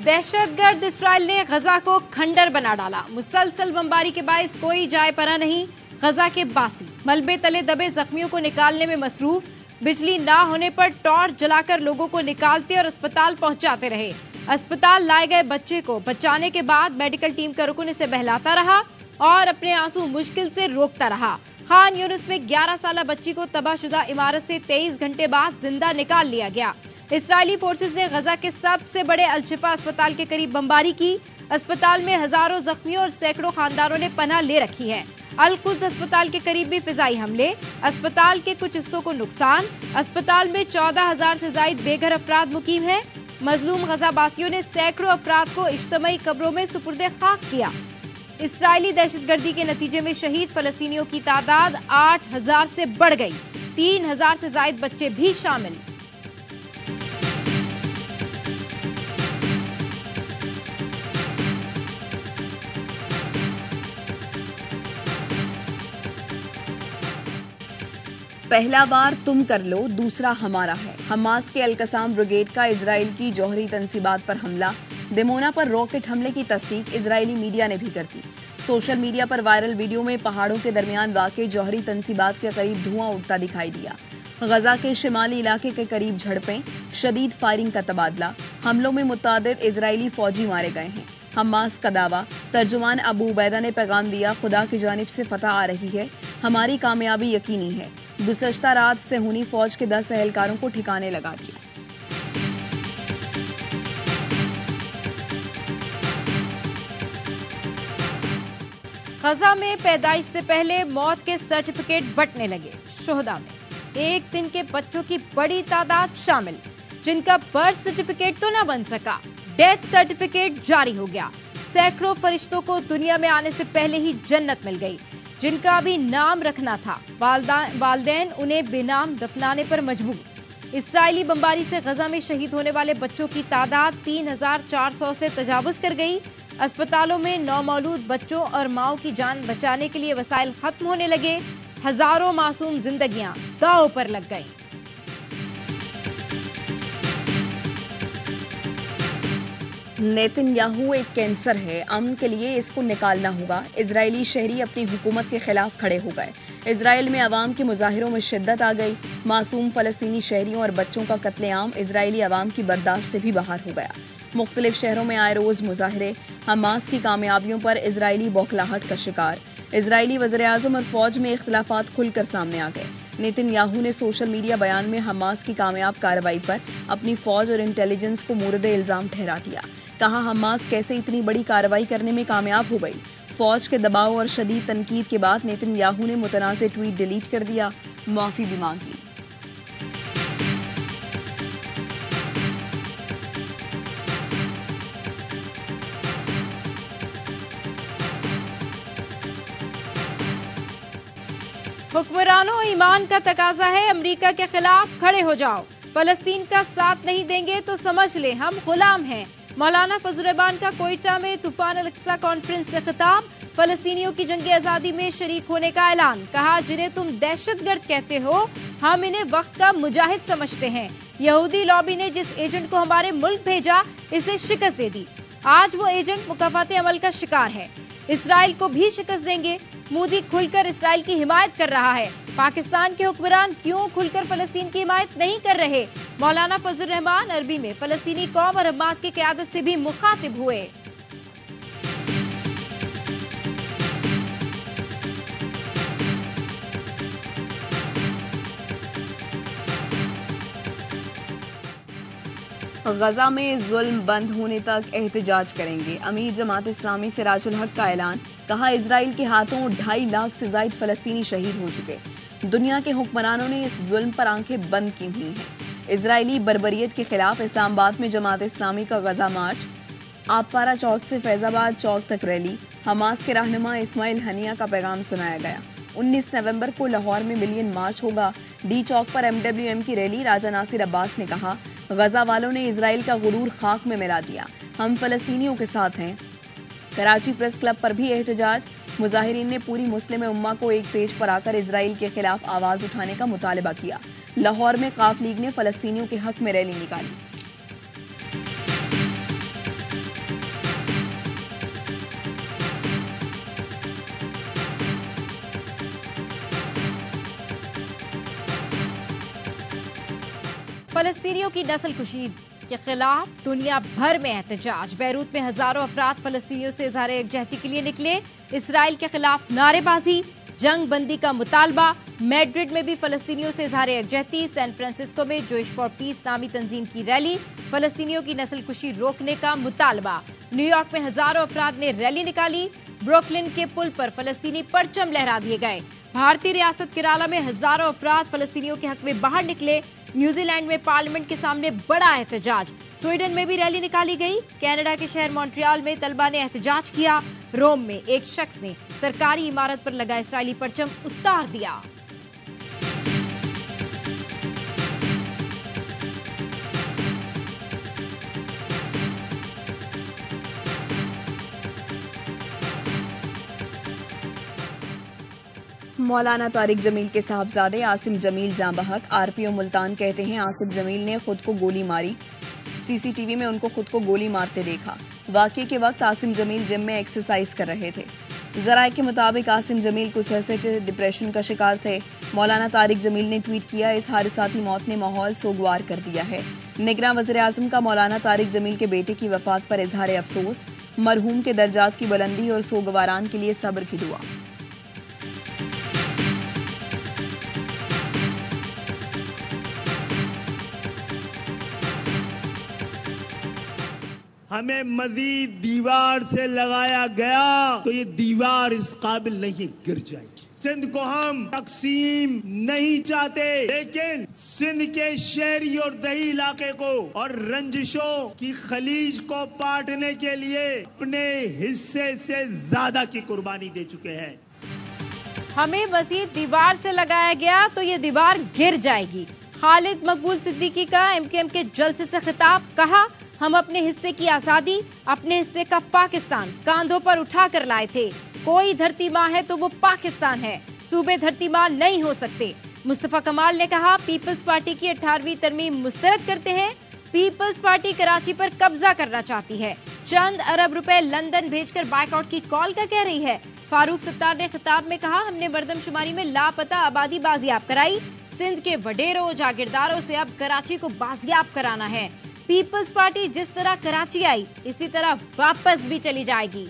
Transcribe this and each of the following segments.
दहशतगर्द Israel ने गजा को खंडर बना डाला। मुसलसल बमबारी के बायस कोई जाए पना नहीं। गजा के बासी मलबे तले दबे जख्मियों को निकालने में मसरूफ। बिजली ना होने पर टॉर्च जलाकर लोगों को निकालते और अस्पताल पहुंचाते रहे। अस्पताल लाए गए बच्चे को बचाने के बाद मेडिकल टीम का रुकन इसे बहलाता रहा और अपने आंसू मुश्किल से रोकता रहा। खान यूनिस में 11 साल बच्ची को तबाहशुदा इमारत से 23 घंटे बाद जिंदा निकाल लिया गया। इसराइली फोर्सेस ने गजा के सबसे बड़े अल-शिफा अस्पताल के करीब बमबारी की। अस्पताल में हजारों जख्मियों और सैकड़ों खानदानों ने पनाह ले रखी है। अल-कुद्स अस्पताल के करीब भी फिजाई हमले, अस्पताल के कुछ हिस्सों को नुकसान। अस्पताल में 14,000 से ज्यादा बेघर अफराद मुकीम हैं। मजलूम गजाबासियों ने सैकड़ों अफराद को इज्तिमाई कब्रों में सुपुर्दे खाक किया। इसराइली दहशतगर्दी के नतीजे में शहीद फलस्तीनियों की तादाद 8,000 से बढ़ गई। 3,000 से ज्यादा बच्चे भी शामिल। पहला वार तुम कर लो, दूसरा हमारा है। हमास के अल-कसाम ब्रिगेड का इजराइल की जौहरी तंसीबात पर हमला। दिमोना पर रॉकेट हमले की तस्दीक इजरायली मीडिया ने भी कर दी। सोशल मीडिया पर वायरल वीडियो में पहाड़ों के दरमियान वाक़े जौहरी तंसीबात के करीब धुआं उठता दिखाई दिया। गजा के शिमाली इलाके के करीब झड़पें, शदीद फायरिंग का तबादला। हमलों में मुतादिद इजरायली फौजी मारे गए हैं। हमास का दावा। तर्जुमान अबू उबैदा ने पैगाम दिया, खुदा की जानिब से फतह आ रही है, हमारी कामयाबी यकीनी है। गुज़श्ता रात सेहूनी फौज के 10 एहलकारों को ठिकाने लगा दिया। गजा में पैदाइश से पहले मौत के सर्टिफिकेट बंटने लगे। शोहदा में एक दिन के बच्चों की बड़ी तादाद शामिल, जिनका बर्थ सर्टिफिकेट तो न बन सका, डेथ सर्टिफिकेट जारी हो गया। सैकड़ों फरिश्तों को दुनिया में आने से पहले ही जन्नत मिल गई, जिनका भी नाम रखना था। वालदैन उन्हें बेनाम दफनाने पर मजबूर। इसराइली बमबारी से गजा में शहीद होने वाले बच्चों की तादाद 3,400 से तजावुज कर गई। अस्पतालों में नौमौलूद बच्चों और माओं की जान बचाने के लिए वसाइल खत्म होने लगे। हजारों मासूम जिंदगियां दांव पर लग गईं। नेतन्याहू एक कैंसर है, अमन के लिए इसको निकालना होगा। इजरायली शहरी अपनी हुकूमत के खिलाफ खड़े हो गए। इजराइल में अवाम के मुजाहिरों में शिद्दत आ गई। मासूम फलस्तीनी शहरियों और बच्चों का कत्लेआम इजरायली अवाम की बर्दाश्त से भी बाहर हो गया। मुख्तलिफ शहरों में आए रोज मुजाहिरे। हमास की कामयाबियों पर इजरायली बौखलाहट का शिकार। इजरायली वज़ीर-ए-आज़म और फौज में इख्तिलाफात खुलकर सामने आ गए। नेतन्याहू ने सोशल मीडिया बयान में हमास की कामयाब कार्रवाई पर अपनी फौज और इंटेलिजेंस को मूरद इल्जाम ठहरा दिया। कहा, हमास कैसे इतनी बड़ी कार्रवाई करने में कामयाब हो गई। फौज के दबाव और शदीद तनकीद के बाद नेतन्याहू ने मुतनाज़े ट्वीट डिलीट कर दिया, माफी भी मांग ली। हुक्मरानों, ईमान का तकाजा है, अमेरिका के खिलाफ खड़े हो जाओ। फलस्तीन का साथ नहीं देंगे तो समझ ले हम गुलाम हैं। मौलाना फजल रहमान का कोयटा में तूफान अल-अक्सा कॉन्फ्रेंस से खिताब। फलस्तीनियों की जंगी आजादी में शरीक होने का ऐलान। कहा, जिन्हें तुम दहशतगर्द कहते हो, हम इन्हें वक्त का मुजाहिद समझते हैं। यहूदी लॉबी ने जिस एजेंट को हमारे मुल्क भेजा, इसे शिकस्त दे दी। आज वो एजेंट मुकाफाते अमल का शिकार है। इसराइल को भी शिकस्त देंगे। मोदी खुलकर इसराइल की हिमायत कर रहा है। पाकिस्तान के हुक्मरान क्यों खुलकर फलस्तीन की हिमायत नहीं कर रहे? मौलाना फजल रहमान अरबी में फलस्तीनी कौम और हमास की क़यादत से भी मुखातिब हुए। गजा में जुल्म बंद होने तक एहतजाज करेंगे। अमीर जमात इस्लामी सिराजुल हक का ऐलान। कहा, इजराइल के हाथों 2.5 लाख से ज्यादा फलस्तीनी शहीद हो चुके। दुनिया के हुक्मरानों ने इस जुल्म पर आंखें बंद की हुई हैं। इजरायली बर्बरियत के खिलाफ इस्लामाबाद में जमात इस्लामी का गजा मार्च। आपपारा चौक से फैजाबाद चौक तक रैली। हमास के रहनुमा इस्माइल हनिया का पैगाम सुनाया गया। 19 नवंबर को लाहौर में मिलियन मार्च होगा। डी चौक पर MWM की रैली। राजा नासिर अब्बास ने कहा, गजा वालों ने इजराइल का गुरूर खाक में मिला दिया, हम फलस्तीनियों के साथ हैं। कराची प्रेस क्लब पर भी एहतजाज। मुजाहिरीन ने पूरी मुस्लिम उम्मा को एक पेज पर आकर इजराइल के खिलाफ आवाज उठाने का मुतालबा किया। लाहौर में काफ लीग ने फलस्तीनियों के हक में रैली निकाली। फलस्तीनियों की नस्लकुशी के खिलाफ दुनिया भर में एहतजाज। बैरूत में हजारों अफराद फलस्तीनियों से इजहार यकजहती के लिए निकले। इसराइल के खिलाफ नारेबाजी, जंग बंदी का मुतालबा। मैड्रिड में भी फलस्तीनियों से इजहार यकजहती। सैन फ्रांसिस्को में जोइश फॉर पीस नामी तंजीम की रैली, फलस्तीनियों की नस्लकुशी रोकने का मुतालबा। न्यूयॉर्क में हजारों अफराद ने रैली निकाली। ब्रुकलिन के पुल पर फलस्तीनी परचम लहरा दिए गए। भारतीय रियासत केराला में हजारों अफराद फलस्तीनियों के हक में बाहर निकले। न्यूजीलैंड में पार्लियामेंट के सामने बड़ा एहतजाज। स्वीडन में भी रैली निकाली गई। कनाडा के शहर मॉन्ट्रियल में तलबा ने एहतजाज किया। रोम में एक शख्स ने सरकारी इमारत पर लगा इस्राएली परचम उतार दिया। मौलाना तारिक जमील के साहबजादे आसिम जमील जाँ बहक। आरपीओ मुल्तान कहते हैं आसिम जमील ने खुद को गोली मारी। सीसीटीवी में उनको खुद को गोली मारते देखा। वाकये के वक्त आसिम जमील जिम में एक्सरसाइज कर रहे थे। जराये के मुताबिक आसिम जमील कुछ अरसे से डिप्रेशन का शिकार थे। मौलाना तारिक जमील ने ट्वीट किया, इस हादसाती मौत ने माहौल सोगवार कर दिया है। निगरान वज़ीर आज़म का मौलाना तारिक जमील के बेटे की वफात पर इजहार अफसोस। मरहूम के दर्जात की बुलंदी और सोगवारान के लिए सब्र की दुआ। हमें मजीद दीवार से लगाया गया तो ये दीवार इस काबिल नहीं, गिर जाएगी। सिंध को हम तकसीम नहीं चाहते, लेकिन सिंध के शहरी और दही इलाके को और रंजिशों की खलीज को पाटने के लिए अपने हिस्से से ज्यादा की कुर्बानी दे चुके हैं। हमें मजीद दीवार से लगाया गया तो ये दीवार गिर जाएगी। खालिद मकबूल सिद्दीकी का एमकेएम के जलसे से खिताब। कहा, हम अपने हिस्से की आजादी, अपने हिस्से का पाकिस्तान कांधों पर उठा कर लाए थे। कोई धरती माँ है तो वो पाकिस्तान है, सूबे धरती माँ नहीं हो सकते। मुस्तफा कमाल ने कहा, पीपल्स पार्टी की 18वीं तरमीम मुस्तरद करते हैं। पीपल्स पार्टी कराची पर कब्जा करना चाहती है। चंद अरब रुपए लंदन भेजकर बायकॉट की कॉल का कह रही है। फारूक सत्तार ने खिताब में कहा, हमने मरदमशुमारी में लापता आबादी बाजियाब कराई। सिंध के वडेरों जागीरदारों से अब कराची को बाजियाब कराना है। पीपल्स पार्टी जिस तरह कराची आई, इसी तरह वापस भी चली जाएगी।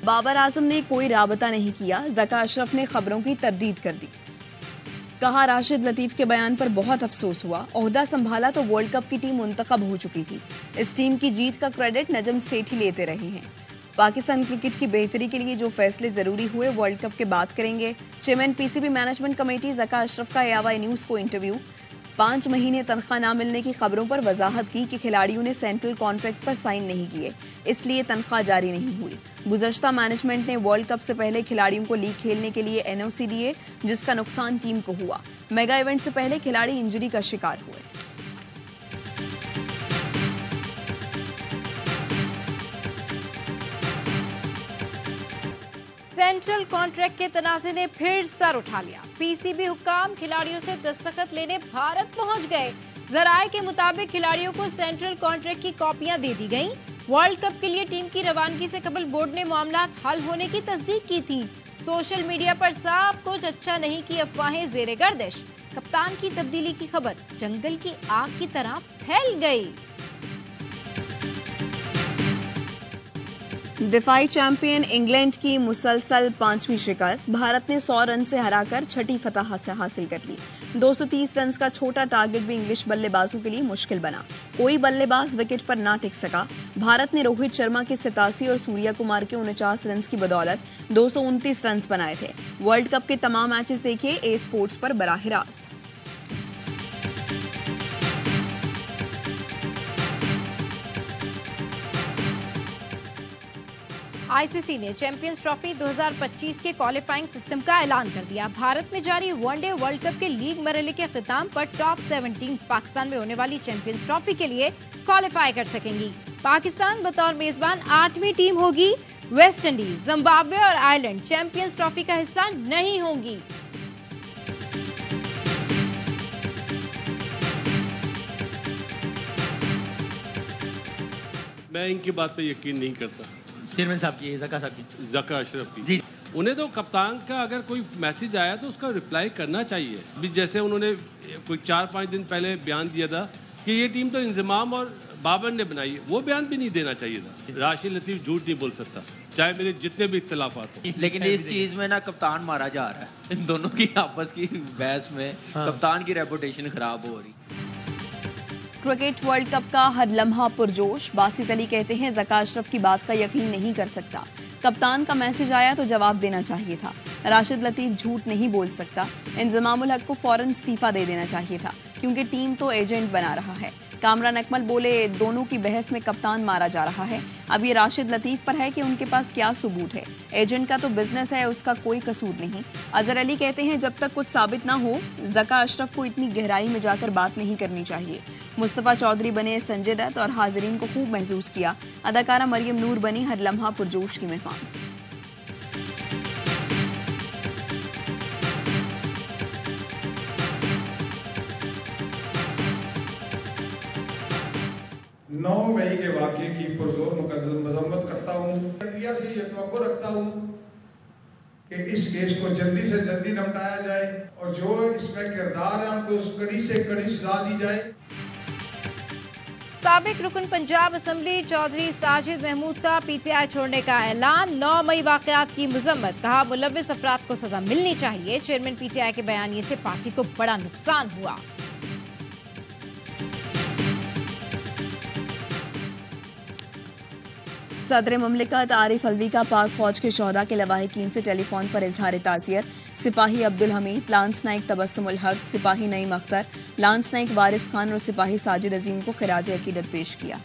बाबर आजम ने कोई राबता नहीं किया। ज़का अशरफ ने खबरों की तरदीद कर दी। कहा, राशिद लतीफ के बयान पर बहुत अफसोस हुआ। ओहदा संभाला तो वर्ल्ड कप की टीम मुंतखब हो चुकी थी। इस टीम की जीत का क्रेडिट नजम सेठ ही लेते रहे हैं। पाकिस्तान क्रिकेट की बेहतरी के लिए जो फैसले जरूरी हुए वर्ल्ड कप के बाद करेंगे। Chairman PCB management committee Zaka Ashraf का एआवाई न्यूज़ को इंटरव्यू। 5 महीने तनख्वाह न मिलने की खबरों पर वजाहत की कि खिलाड़ियों ने सेंट्रल कॉन्ट्रैक्ट पर साइन नहीं किए, इसलिए तनख्वाह जारी नहीं हुई। गुज़श्ता मैनेजमेंट ने वर्ल्ड कप से पहले खिलाड़ियों को लीग खेलने के लिए एनओसी दिए, जिसका नुकसान टीम को हुआ। मेगा इवेंट से पहले खिलाड़ी इंजरी का शिकार हुए। सेंट्रल कॉन्ट्रैक्ट के तनाज़े ने फिर सर उठा लिया। पीसीबी हुक्काम खिलाड़ियों से दस्तखत लेने भारत पहुंच गए। जराये के मुताबिक खिलाड़ियों को सेंट्रल कॉन्ट्रैक्ट की कॉपियां दे दी गईं। वर्ल्ड कप के लिए टीम की रवानगी से कबल बोर्ड ने मामला हल होने की तस्दीक की थी। सोशल मीडिया पर सब कुछ अच्छा नहीं की अफवाहें जेरे गर्दिश। कप्तान की तब्दीली की खबर जंगल की आग की तरह फैल गई। दिफाई चैंपियन इंग्लैंड की मुसलसल 5वीं शिकस्त। भारत ने 100 रन से हराकर 6ठी फतह हासिल कर ली। 230 रन का छोटा टारगेट भी इंग्लिश बल्लेबाजों के लिए मुश्किल बना। कोई बल्लेबाज विकेट पर ना टिक सका। भारत ने रोहित शर्मा के 87 और सूर्या कुमार के 49 रन की बदौलत 229 रन बनाए थे। वर्ल्ड कप के तमाम मैचेस देखिए ए स्पोर्ट्स पर बराह रास्त। आईसीसी ने चैंपियंस ट्रॉफी 2025 के क्वालिफाइंग सिस्टम का ऐलान कर दिया। भारत में जारी वनडे वर्ल्ड कप के लीग मरहले के अख्ताम पर टॉप 7 टीम्स पाकिस्तान में होने वाली चैंपियंस ट्रॉफी के लिए क्वालिफाई कर सकेंगी। पाकिस्तान बतौर मेजबान 8वीं टीम होगी। वेस्ट इंडीज, जिम्बाब्वे और आयरलैंड चैंपियंस ट्रॉफी का हिस्सा नहीं होंगी। मैं इनकी बात पे यकीन नहीं करता। चेयरमैन साहब की, ज़का साहब की, ज़का अशरफ की। जी, उन्हें तो कप्तान का अगर कोई मैसेज आया तो उसका रिप्लाई करना चाहिए। अभी जैसे उन्होंने कोई 4-5 दिन पहले बयान दिया था कि ये टीम तो इंजमाम और बाबर ने बनाई है, वो बयान भी नहीं देना चाहिए था। राशिद लतीफ झूठ नहीं बोल सकता, चाहे मेरे जितने भी इख्तिलाफात हो। लेकिन इस चीज में ना कप्तान मारा जा रहा है, इन दोनों की आपस की बहस में कप्तान की रेपुटेशन खराब हो रही। क्रिकेट वर्ल्ड कप का हर लम्हा पुरजोश। बासित अली कहते हैं ज़का अशरफ की बात का यकीन नहीं कर सकता, कप्तान का मैसेज आया तो जवाब देना चाहिए था। राशिद लतीफ झूठ नहीं बोल सकता, इंजमामुल हक को फौरन इस्तीफा दे देना चाहिए था क्योंकि टीम तो एजेंट बना रहा है। कामरान अकमल बोले दोनों की बहस में कप्तान मारा जा रहा है, अब ये राशिद लतीफ पर है कि उनके पास क्या सबूत है। एजेंट का तो बिजनेस है, उसका कोई कसूर नहीं। अजहर अली कहते हैं जब तक कुछ साबित ना हो ज़का अशरफ को इतनी गहराई में जाकर बात नहीं करनी चाहिए। मुस्तफा चौधरी बने संजय दत्त और हाजिरीन को खूब महसूस किया। अदाकारा मरियम नूर बनी हर लम्हा पुरजोश की मेहमान। नौ मई के वाक़े की पुरजोर मजम्मत करता हूँ। इंडिया से ये तवक्को रखता हूँ कि इस केस को जल्दी से जल्दी निपटाया जाए और जो इसमें किरदार है उनको उस कड़ी से कड़ी सजा दी जाए। साबिक रुकन पंजाब असेंबली चौधरी साजिद महमूद का पीटीआई छोड़ने का ऐलान। 9 मई वाकयात की मजम्मत, कहा मुलव्विस अफराद को सजा मिलनी चाहिए। चेयरमैन पीटीआई के बयानिए से पार्टी को बड़ा नुकसान हुआ। सदर मुमलिकत आरिफ अलवी का पाक फौज के शोहदा के लवाहिकीन से टेलीफोन पर इजहार ताज़ियत। सिपाही अब्दुल हमीद, लांस नाइक तबस्सुमुल हक, सिपाही नईम अख्तर, लांस नाइक वारिस खान और सिपाही साजिद अजीम को खिराज अकीदत पेश किया।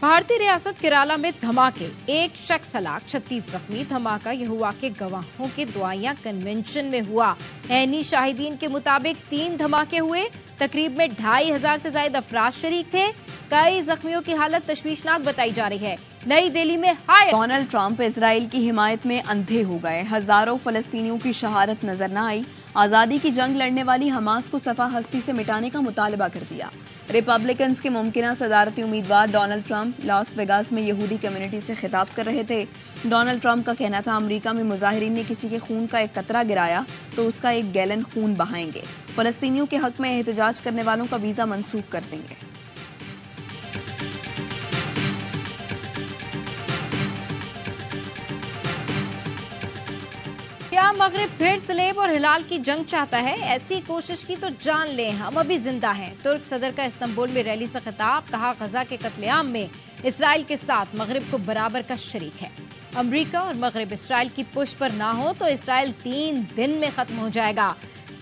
भारतीय रियासत केरला में धमाके, एक शख्स हलाक, 36 जख्मी। धमाका यह हुआ कि गवाहों के दुआया कन्वेंशन में हुआ। ऐनी शाहिदीन के मुताबिक 3 धमाके हुए। तकरीब में 2500 से ज्यादा अफराद शरीक थे। कई जख्मियों की हालत तशवीशनाक बताई जा रही है। नई दिल्ली में हाय डोनाल्ड ट्रंप इजराइल की हिमायत में अंधे हो गए। हजारों फलस्तीनियों की शहादत नजर न आई। आजादी की जंग लड़ने वाली हमास को सफा हस्ती से मिटाने का मुतालबा कर दिया। रिपब्लिकन्स के मुमकिना सदारती उम्मीदवार डोनाल्ड ट्रंप लास वेगास में यहूदी कम्युनिटी से खिताब कर रहे थे। डोनाल्ड ट्रंप का कहना था अमेरिका में मुजाहिरीन ने किसी के खून का एक कतरा गिराया तो उसका 1 गैलन खून बहाएंगे। फलस्तीनियों के हक में एहतजाज करने वालों का वीजा मंसूख कर देंगे। क्या मगरिब फिर सलेब और हिलाल की जंग चाहता है? ऐसी कोशिश की तो जान लें, हम अभी जिंदा हैं। तुर्क सदर का इस्तांबुल में रैली से खिताब, कहा गजा के कत्लेआम में इसराइल के साथ मगरिब को बराबर का शरीक है। अमेरिका और मगरिब इसराइल की पुश पर ना हो तो इसराइल 3 दिन में खत्म हो जाएगा।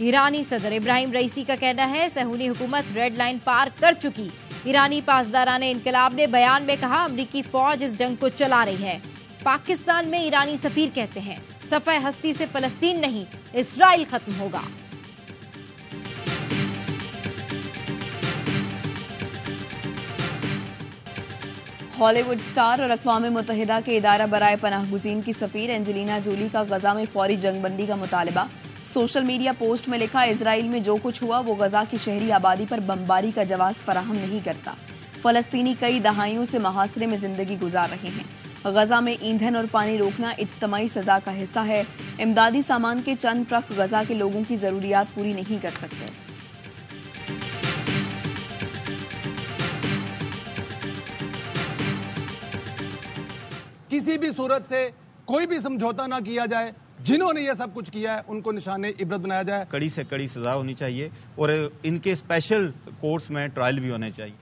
ईरानी सदर इब्राहिम रईसी का कहना है सहूनी हुकूमत रेड लाइन पार कर चुकी। ईरानी पासदाराने इनकलाब ने बयान में कहा अमरीकी फौज इस जंग को चला रही है। पाकिस्तान में ईरानी सफीर कहते हैं सफ़े हस्ती से फलस्तीन नहीं इसराइल खत्म होगा। हॉलीवुड स्टार और अक़वाम मुत्तहिदा के इदारा बराए पनाहगुज़ीन की सफ़ीर एंजेलिना जोली का गजा में फौरी जंगबंदी का मुतालबा। सोशल मीडिया पोस्ट में लिखा इसराइल में जो कुछ हुआ वो गजा की शहरी आबादी पर बमबारी का जवाब फराहम नहीं करता। फलस्तीनी कई दहाइयों से मुहासरे में जिंदगी गुजार रहे हैं। गजा में ईंधन और पानी रोकना इज्तमाई सजा का हिस्सा है। इमदादी सामान के चंद ट्रक गजा के लोगों की जरूरियात पूरी नहीं कर सकते। किसी भी सूरत से कोई भी समझौता ना किया जाए। जिन्होंने ये सब कुछ किया है उनको निशाने इबरत बनाया जाए। कड़ी से कड़ी सजा होनी चाहिए और इनके स्पेशल कोर्ट्स में ट्रायल भी होने चाहिए।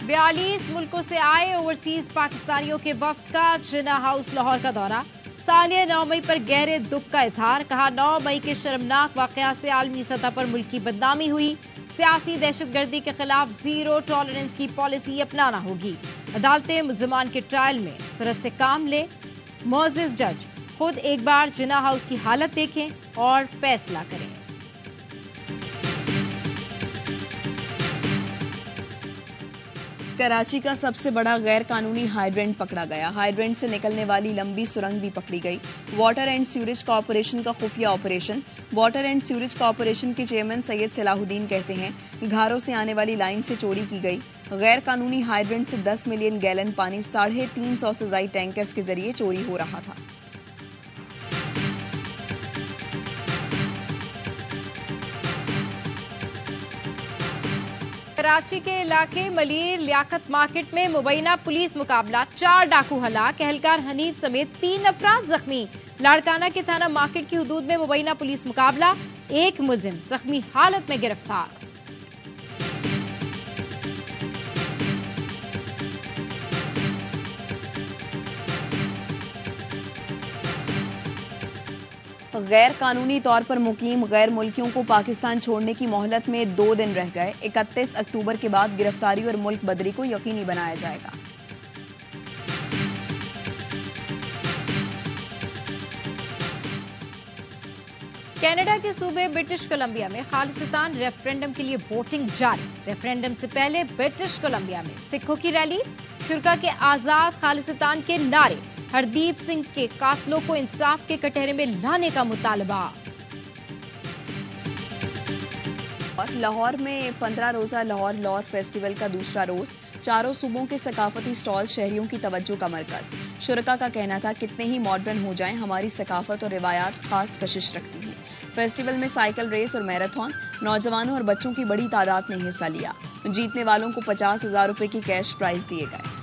42 मुल्कों से आए ओवरसीज पाकिस्तानियों के वफ्द का जिन्ना हाउस लाहौर का दौरा। सानिया 9 मई पर गहरे दुख का इजहार, कहा 9 मई के शर्मनाक वाकया से आलमी सतह पर मुल्क की बदनामी हुई। सियासी दहशतगर्दी के खिलाफ जीरो टॉलरेंस की पॉलिसी अपनाना होगी। अदालतें मुल्जिमान के ट्रायल में सरहद से काम लें। मोअज़्ज़िज़ जज खुद एक बार जिन्ना हाउस की हालत देखें और फैसला करें। कराची का सबसे बड़ा गैर कानूनी हाइड्रेंट पकड़ा गया। हाइड्रेंट से निकलने वाली लंबी सुरंग भी पकड़ी गई। वाटर एंड सीवरेज कॉरपोरेशन का खुफिया operation. Water and sewerage corporation के चेयरमैन सैयद सलाहुद्दीन कहते हैं, घारों से आने वाली लाइन से चोरी की गई। गैर कानूनी हाइड्रेंट से 10 मिलियन गैलन पानी 350 से ज्यादा टैंकर्स के जरिए चोरी हो रहा था। कराची के इलाके मलीर लियाकत मार्केट में मुबैना पुलिस मुकाबला, 4 डाकू हलाक, एहलकार हनीफ समेत 3 अफराद जख्मी। लाड़काना के थाना मार्केट की हुदूद में मुबैना पुलिस मुकाबला, 1 मुलजिम जख्मी हालत में गिरफ्तार। गैर कानूनी तौर पर मुकीम गैर मुल्कियों को पाकिस्तान छोड़ने की मोहलत में 2 दिन रह गए। 31 अक्टूबर के बाद गिरफ्तारी और मुल्क बदरी को यकीनी बनाया जाएगा। कनाडा के सूबे ब्रिटिश कोलंबिया में खालिस्तान रेफरेंडम के लिए वोटिंग जारी। रेफरेंडम से पहले ब्रिटिश कोलंबिया में सिखों की रैली, शुरा के आजाद खालिस्तान के नारे, हरदीप सिंह के कातलों को इंसाफ के कटहरे में लाने का मुतालबा। लाहौर में 15 रोजा लाहौर लॉर फेस्टिवल का दूसरा रोज। चारों सूबों के सकाफती स्टॉल शहरियों की तवज्जो का मरकज। शुरका का कहना था, कितने ही मॉडर्न हो जाएं, हमारी सकाफत और रिवायात खास कशिश रखती हैं। फेस्टिवल में साइकिल रेस और मैराथन, नौजवानों और बच्चों की बड़ी तादाद ने हिस्सा लिया। जीतने वालों को 50,000 रुपए की कैश प्राइज दिए गए।